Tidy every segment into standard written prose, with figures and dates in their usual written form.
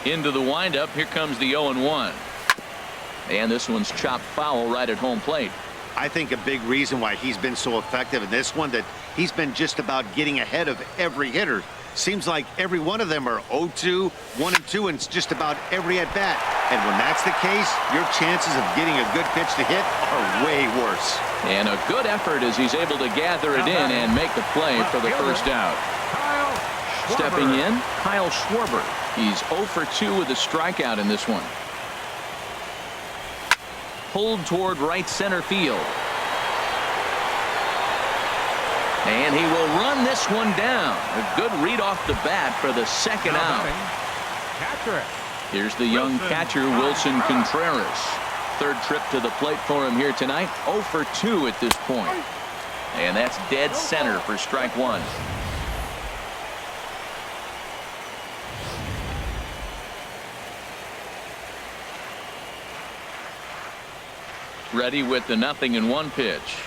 Into the windup. Here comes the 0-1. And this one's chopped foul right at home plate. I think a big reason why he's been so effective in this one, that he's been just about getting ahead of every hitter. Seems like every one of them are 0-2, 1-2, and it's just about every at-bat. And when that's the case, your chances of getting a good pitch to hit are way worse. And a good effort as he's able to gather it in and make the play for the first out. Stepping in, Kyle Schwarber. He's 0 for 2 with a strikeout in this one. Pulled toward right center field. And he will run this one down. A good read off the bat for the second out. Here's the young catcher, Wilson Contreras. Third trip to the plate for him here tonight. 0 for 2 at this point. And that's dead center for strike one. Ready with the 0-1 pitch.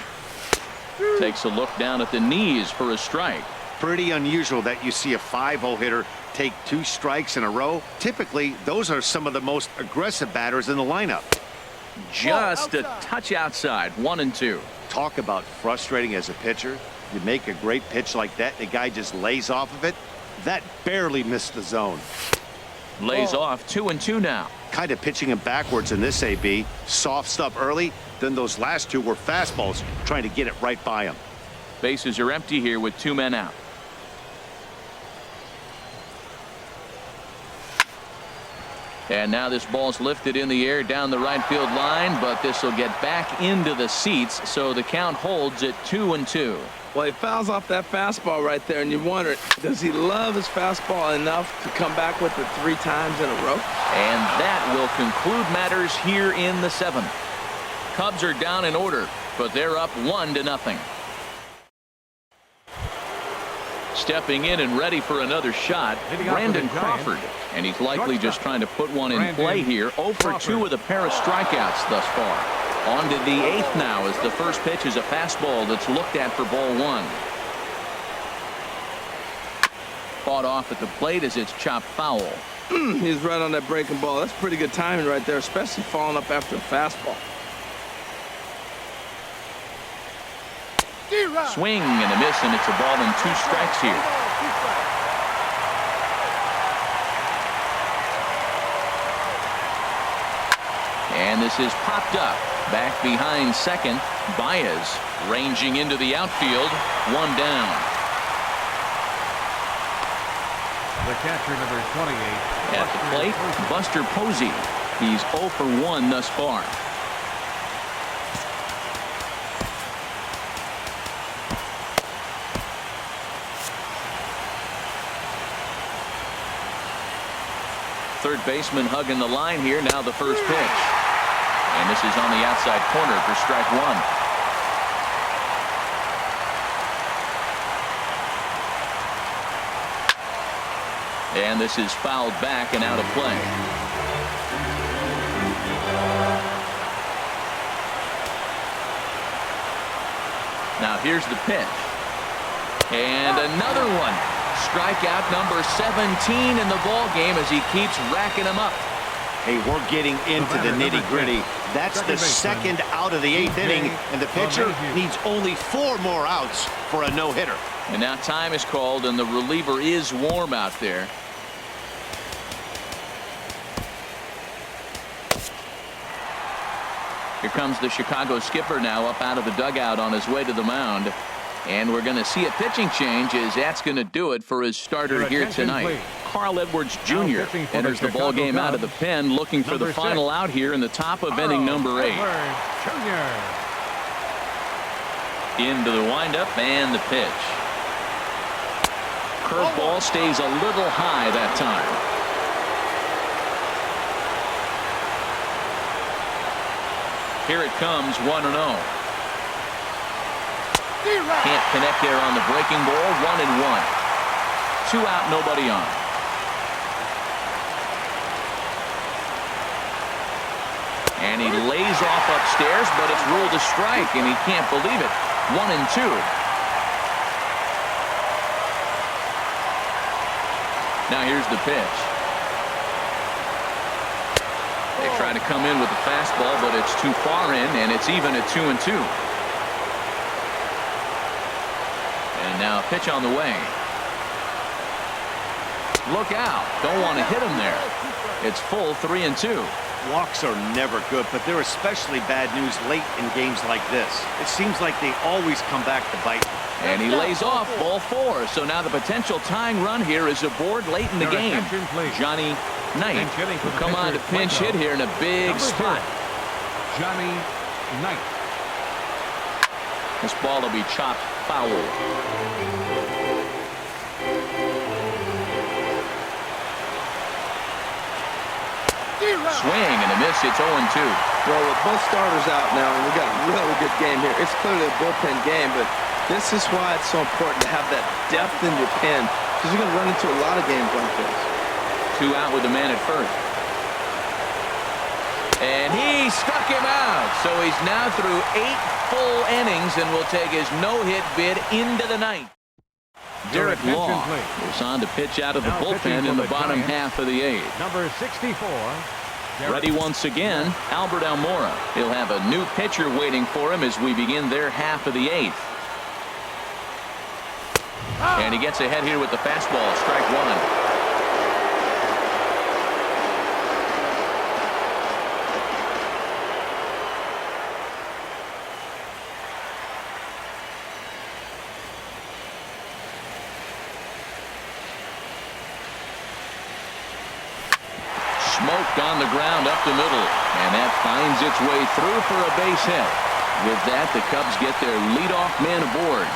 Takes a look down at the knees for a strike. Pretty unusual that you see a 5-0 hitter take 2 strikes in a row. Typically, those are some of the most aggressive batters in the lineup. Just a touch outside. 1-2. Talk about frustrating as a pitcher. You make a great pitch like that, the guy just lays off of it. That barely missed the zone. Lays off. 2-2 now. Kind of pitching him backwards in this AB. Soft stuff early, then those last 2 were fastballs, trying to get it right by him. Bases are empty here with 2 men out. And now this ball's lifted in the air down the right field line, but this will get back into the seats, so the count holds at 2-2. Well, he fouls off that fastball right there, and you wonder, does he love his fastball enough to come back with it 3 times in a row? And that will conclude matters here in the 7th. Cubs are down in order, but they're up 1-0. Stepping in and ready for another shot, Brandon Crawford. And he's likely just trying to put one in play here. 0 for 2 with a pair of strikeouts thus far. On to the 8th now as the first pitch is a fastball that's looked at for ball 1. Fought off at the plate as it's chopped foul. He's right on that breaking ball. That's pretty good timing right there, especially falling up after a fastball. Swing and a miss, and it's a ball and 2 strikes here. And this is popped up. Back behind second. Baez ranging into the outfield. 1 down. The catcher, number 28. At the plate, Buster Posey. He's 0 for 1 thus far. Third baseman hugging the line here. Now the first pitch. And this is on the outside corner for strike 1. And this is fouled back and out of play. Now here's the pitch. And another one. Strikeout number 17 in the ball game as he keeps racking them up. Hey, we're getting into the nitty-gritty. That's the second out of the 8th inning, and the pitcher needs only 4 more outs for a no-hitter. And now time is called, and the reliever is warm out there. Here comes the Chicago skipper now up out of the dugout on his way to the mound. And we're going to see a pitching change as that's going to do it for his starter here tonight. Carl Edwards Jr. enters the ball game out of the pen, looking for the final out here in the top of inning number 8. Into the windup and the pitch. Curveball stays a little high that time. Here it comes, 1-0. Can't connect there on the breaking ball. 1-1. 2 out, nobody on. And he lays off upstairs, but it's ruled a strike, and he can't believe it. 1-2. Now here's the pitch. They try to come in with the fastball, but it's too far in, and it's even at 2-2. And now a pitch on the way. Look out. Don't want to hit him there. It's full 3-2. Walks are never good, but they're especially bad news late in games like this. It seems like they always come back to bite. And he lays off ball 4. So now the potential tying run here is aboard late in the game. Johnny Knight will come on to pinch hit here in a big spot. Johnny Knight. This ball will be chopped foul. Swing and a miss. It's 0-2. Well, with both starters out now, and we got a really good game here. It's clearly a bullpen game, but this is why it's so important to have that depth in your pen, because you're going to run into a lot of games like this. 2 out with the man at first. And he struck him out. So he's now through 8 full innings and will take his no-hit bid into the ninth. Derek Law is on to pitch out of the bullpen in the bottom half of the 8th. Number 64. Ready once again, Albert Almora. He'll have a new pitcher waiting for him as we begin their half of the 8th. And he gets ahead here with the fastball. Strike 1. Smoked on the ground up the middle, and that finds its way through for a base hit. With that, the Cubs get their leadoff man aboard.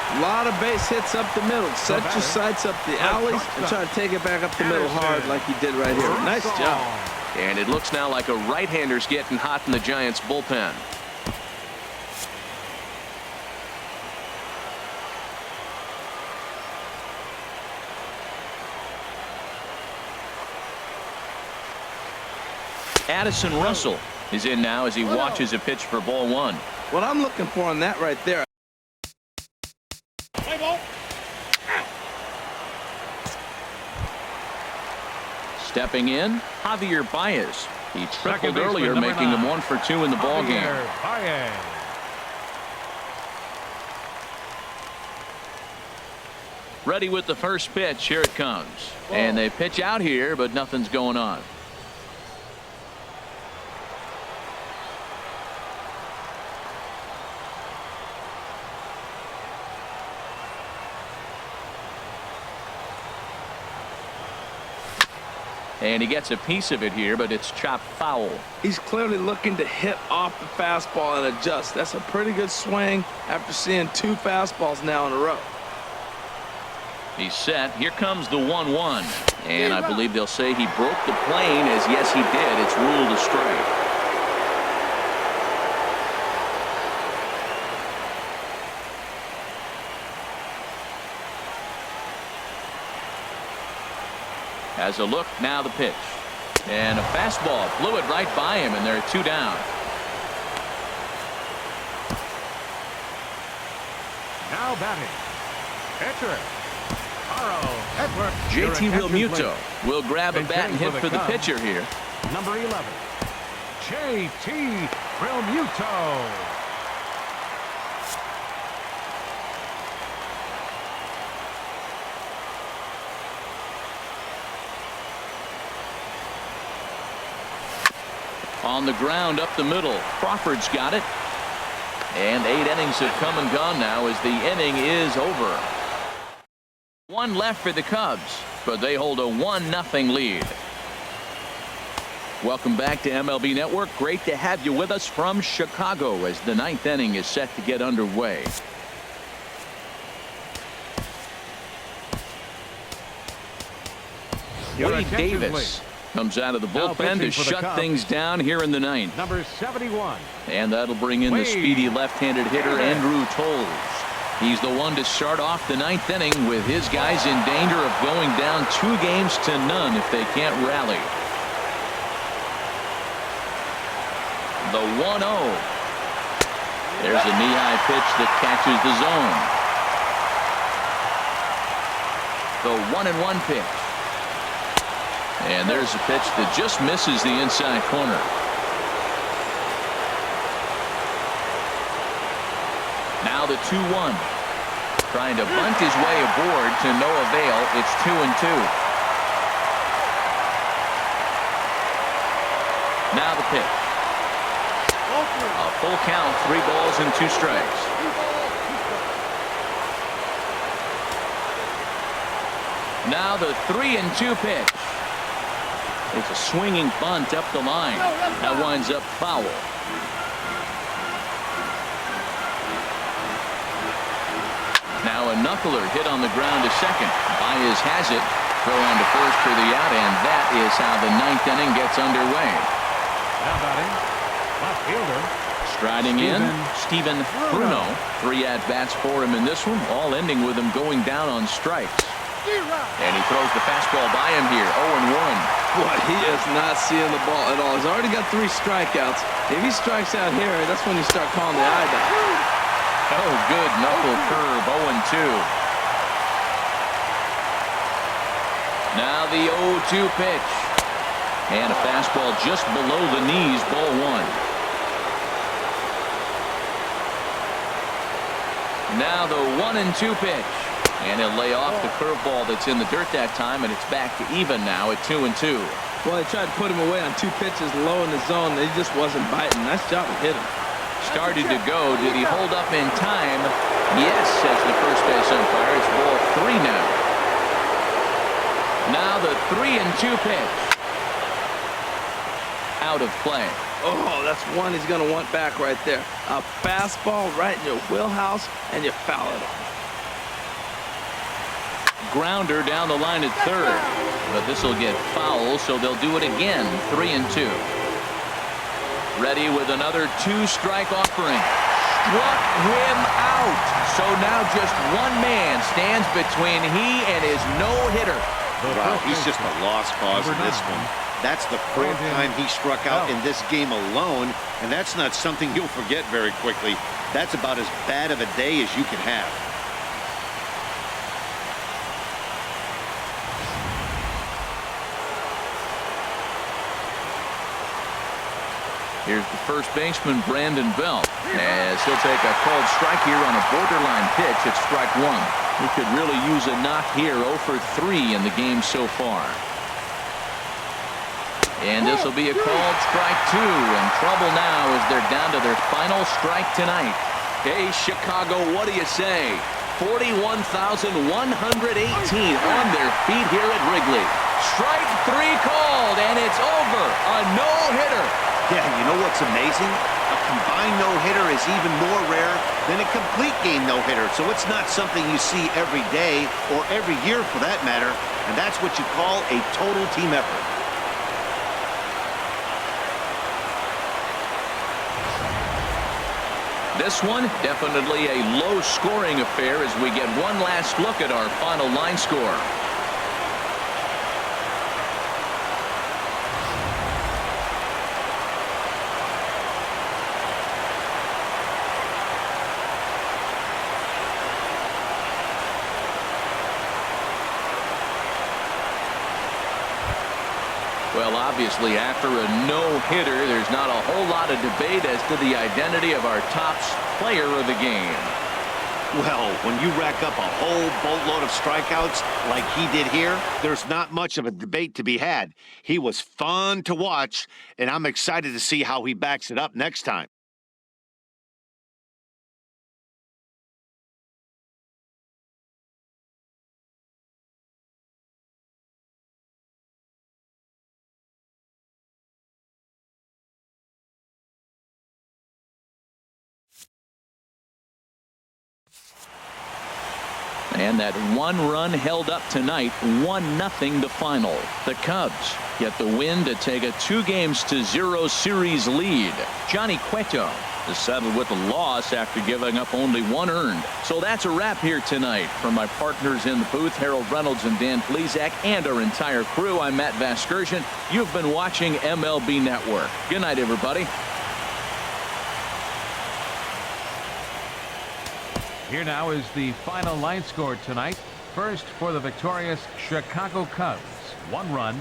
A lot of base hits up the middle. Set your sights up the alleys and try to take it back up the middle hard like he did right here. Nice job. And it looks now like a right-hander's getting hot in the Giants' bullpen. Addison Russell is in now as he watches a pitch for ball 1. What I'm looking for on that right there. Stepping in, Javier Baez. He tripled earlier, making him 1 for 2 in the ball game. Ready with the first pitch. Here it comes. And they pitch out here, but nothing's going on. And he gets a piece of it here, but it's chopped foul. He's clearly looking to hit off the fastball and adjust. That's a pretty good swing after seeing 2 fastballs now in a row. He's set. Here comes the 1-1. And I believe they'll say he broke the plane, as yes, he did. It's ruled a strike. As a look, now the pitch. And a fastball flew it right by him, and they're 2 down. Now batting. Pitcher. JT Realmuto will grab a bat and hit for the pitcher here. Number 11. JT Realmuto. On the ground up the middle. Crawford's got it. And 8 innings have come and gone now as the inning is over. 1 left for the Cubs, but they hold a 1-0 lead. Welcome back to MLB Network. Great to have you with us from Chicago as the 9th inning is set to get underway. Wade Davis comes out of the bullpen to shut things down here in the 9th. Number 71. And that'll bring in the speedy left-handed hitter Andrew Toles. He's the one to start off the 9th inning with his guys in danger of going down 2 games to none if they can't rally. The 1-0. There's a knee-high pitch that catches the zone. The 1-1 pitch. And there's a pitch that just misses the inside corner. Now the 2-1. Trying to bunt his way aboard to no avail. It's 2-2. Now the pitch. A full count, 3 balls and 2 strikes. Now the 3-2 pitch. It's a swinging bunt up the line. That winds up foul. Now a knuckler hit on the ground to second. Baez has it. Throw on to first for the out, and that is how the 9th inning gets underway. Now batting, left fielder. Striding in, Steven Bruno. 3 at-bats for him in this one, all ending with him going down on strikes. And he throws the fastball by him here, 0-1. Boy, he is not seeing the ball at all. He's already got 3 strikeouts. If he strikes out here, that's when you start calling the eye down. Oh, good knuckle curve, 0-2. Now the 0-2 pitch. And a fastball just below the knees, ball 1. Now the 1-2 pitch. And he'll lay off the curveball that's in the dirt that time, and it's back to even now at 2-2. Well, they tried to put him away on 2 pitches low in the zone. He just wasn't biting. Nice job of hitting. Started to go. Did he hold up in time? Yes, says the first base umpire. It's ball 3 now. Now the 3-2 pitch. Out of play. Oh, that's one he's going to want back right there. A fastball right in your wheelhouse, and you foul it off. Grounder down the line at third. But this will get foul, so they'll do it again. 3-2. Ready with another 2-strike offering. Struck him out. So now just one man stands between he and his no-hitter. Wow, he's just a lost cause in this one. That's the 4th time he struck out in this game alone, and that's not something you'll forget very quickly. That's about as bad of a day as you can have. Here's the first baseman, Brandon Belt, as he'll take a called strike here on a borderline pitch at strike 1. He could really use a knock here. 0 for 3 in the game so far. And this will be a called strike 2, and trouble now as they're down to their final strike tonight. Hey, Chicago, what do you say? 41,118 on their feet here at Wrigley. Strike 3 called, and it's over. A no-hitter. Yeah, you know what's amazing? A combined no-hitter is even more rare than a complete game no-hitter. So it's not something you see every day or every year for that matter. And that's what you call a total team effort. This one, definitely a low-scoring affair as we get one last look at our final line score. Well, obviously, after a no-hitter, there's not a whole lot of debate as to the identity of our top player of the game. Well, when you rack up a whole boatload of strikeouts like he did here, there's not much of a debate to be had. He was fun to watch, and I'm excited to see how he backs it up next time. And that 1 run held up tonight, 1-0 the final. The Cubs get the win to take a 2-0 series lead. Johnny Cueto is settled with a loss after giving up only 1 earned. So that's a wrap here tonight. From my partners in the booth, Harold Reynolds and Dan Plesac, and our entire crew, I'm Matt Vasgersian. You've been watching MLB Network. Good night, everybody. Here now is the final line score tonight. First for the victorious Chicago Cubs. 1 run.